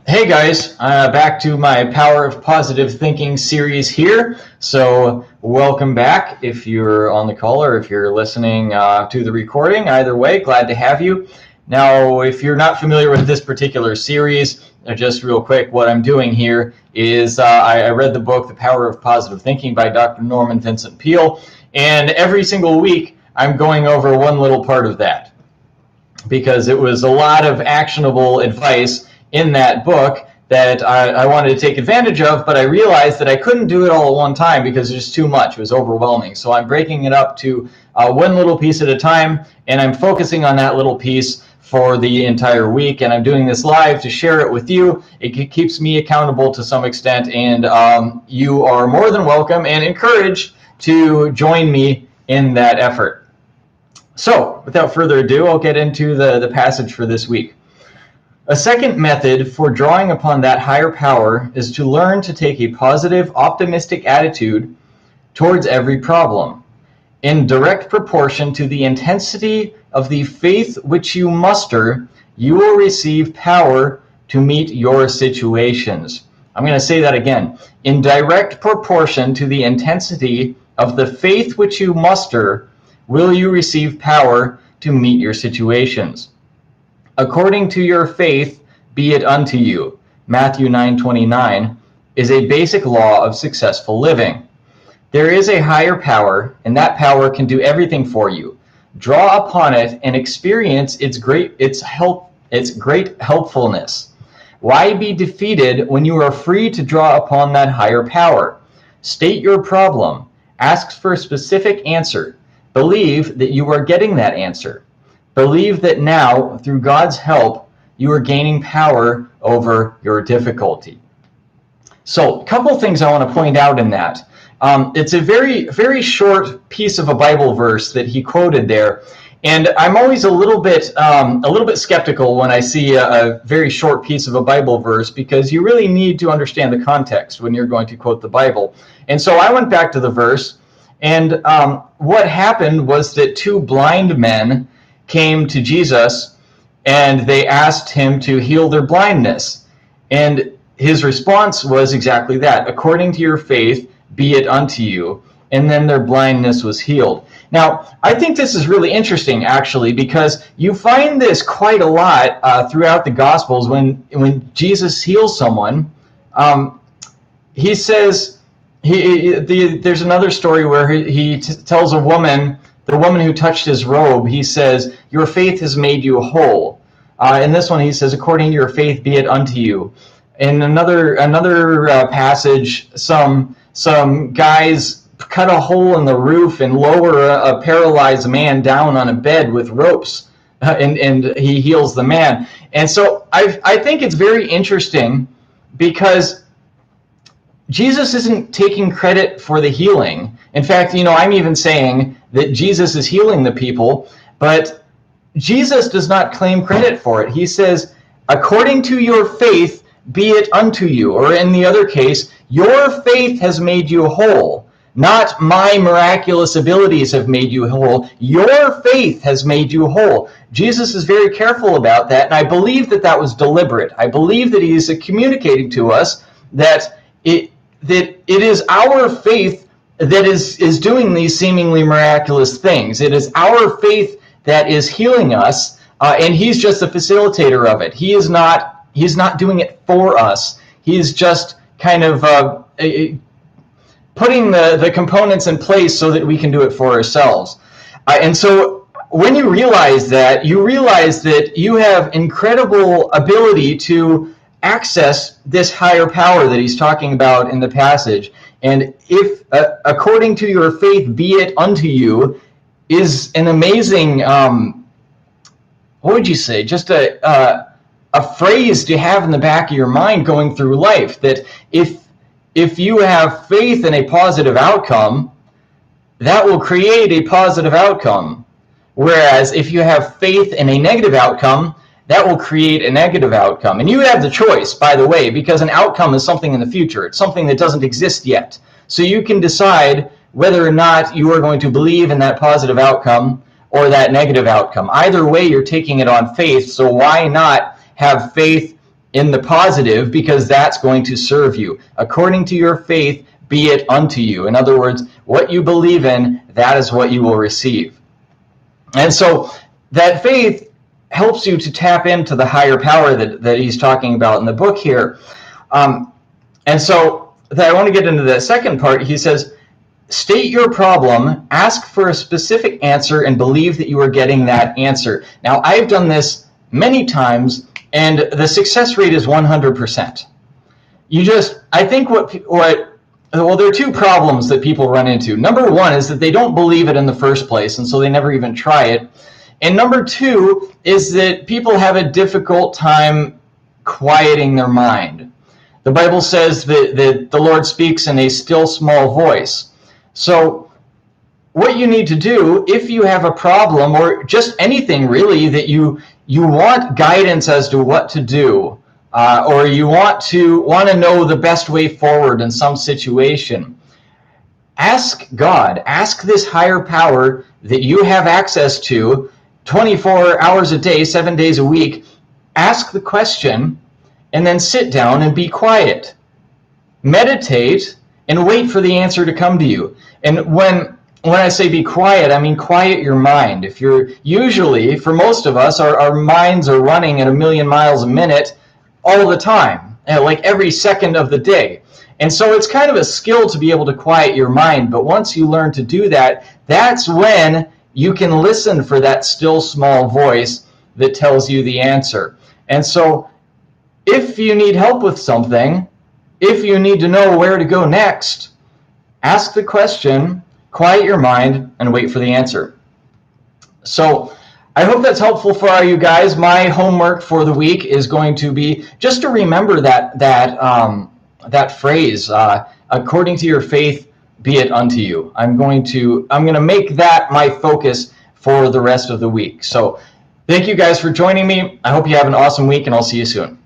Hey guys, back to my Power of Positive Thinking series here. So welcome back if you're on the call or if you're listening to the recording. Either way, glad to have you. Now, if you're not familiar with this particular series, just real quick, what I'm doing here is I read the book, The Power of Positive Thinking by Dr. Norman Vincent Peale, and every single week I'm going over one little part of that because it was a lot of actionable advice in that book that I wanted to take advantage of, but I realized that I couldn't do it all at one time because it's just too much. It was overwhelming. So I'm breaking it up to one little piece at a time, and I'm focusing on that little piece for the entire week, and I'm doing this live to share it with you. It keeps me accountable to some extent, and you are more than welcome and encouraged to join me in that effort. So without further ado, I'll get into the passage for this week. A second method for drawing upon that higher power is to learn to take a positive, optimistic attitude towards every problem. In direct proportion to the intensity of the faith which you muster, you will receive power to meet your situations. I'm going to say that again. In direct proportion to the intensity of the faith which you muster, will you receive power to meet your situations. According to your faith, be it unto you, Matthew 9:29, is a basic law of successful living. There is a higher power, and that power can do everything for you. Draw upon it and experience its great helpfulness. Why be defeated when you are free to draw upon that higher power? State your problem. Ask for a specific answer. Believe that you are getting that answer. Believe that now, through God's help, you are gaining power over your difficulty. So, a couple things I want to point out in that. It's a very, very short piece of a Bible verse that he quoted there, and I'm always a little bit skeptical when I see a very short piece of a Bible verse, because you really need to understand the context when you're going to quote the Bible. And so I went back to the verse, and what happened was that two blind men came to Jesus and they asked him to heal their blindness. And his response was exactly that. According to your faith, be it unto you. And then their blindness was healed. Now, I think this is really interesting, actually, because you find this quite a lot throughout the Gospels. When Jesus heals someone, he says, there's another story where he tells a woman, the woman who touched his robe, he says, your faith has made you whole. In this one, he says, according to your faith, be it unto you. In another passage, some guys cut a hole in the roof and lower a paralyzed man down on a bed with ropes, and he heals the man. And so I think it's very interesting because Jesus isn't taking credit for the healing. In fact, I'm even saying that Jesus is healing the people, but Jesus does not claim credit for it. He says, according to your faith, be it unto you. Or in the other case, your faith has made you whole. Not my miraculous abilities have made you whole. Your faith has made you whole. Jesus is very careful about that, and I believe that was deliberate. I believe that he is communicating to us that it is our faith that is doing these seemingly miraculous things. It is our faith that is healing us, and he's just the facilitator of it. He's not doing it for us. He's just kind of putting the components in place so that we can do it for ourselves. And so when you realize that you have incredible ability to access this higher power that he's talking about in the passage. And if according to your faith be it unto you is an amazing, what would you say, just a phrase to have in the back of your mind going through life, that if you have faith in a positive outcome, that will create a positive outcome. Whereas if you have faith in a negative outcome, that will create a negative outcome. And you have the choice, by the way, because an outcome is something in the future. It's something that doesn't exist yet. So you can decide whether or not you are going to believe in that positive outcome or that negative outcome. Either way, you're taking it on faith, so why not have faith in the positive, because that's going to serve you. According to your faith, be it unto you. In other words, what you believe in, that is what you will receive. And so that faith helps you to tap into the higher power that he's talking about in the book here. And so I want to get into the second part. He says, state your problem, ask for a specific answer, and believe that you are getting that answer. Now, I've done this many times, and the success rate is 100%. I think well, there are two problems that people run into. Number one is that they don't believe it in the first place, and so they never even try it. And number two is that people have a difficult time quieting their mind. The Bible says that the Lord speaks in a still small voice. So what you need to do, if you have a problem or just anything really that you want guidance as to what to do, or you want to know the best way forward in some situation, ask God, ask this higher power that you have access to 24 hours a day, 7 days a week. Ask the question and then sit down and be quiet. Meditate and wait for the answer to come to you. And when I say be quiet, I mean quiet your mind. If you're usually, for most of us, our minds are running at 1,000,000 miles a minute all the time, like every second of the day. And so it's kind of a skill to be able to quiet your mind. But once you learn to do that, that's when you can listen for that still small voice that tells you the answer. And so if you need help with something, if you need to know where to go next, ask the question, quiet your mind, and wait for the answer. So I hope that's helpful for all you guys. My homework for the week is going to be just to remember that phrase, according to your faith, be it unto you. I'm going to make that my focus for the rest of the week. So thank you guys for joining me. I hope you have an awesome week, and I'll see you soon.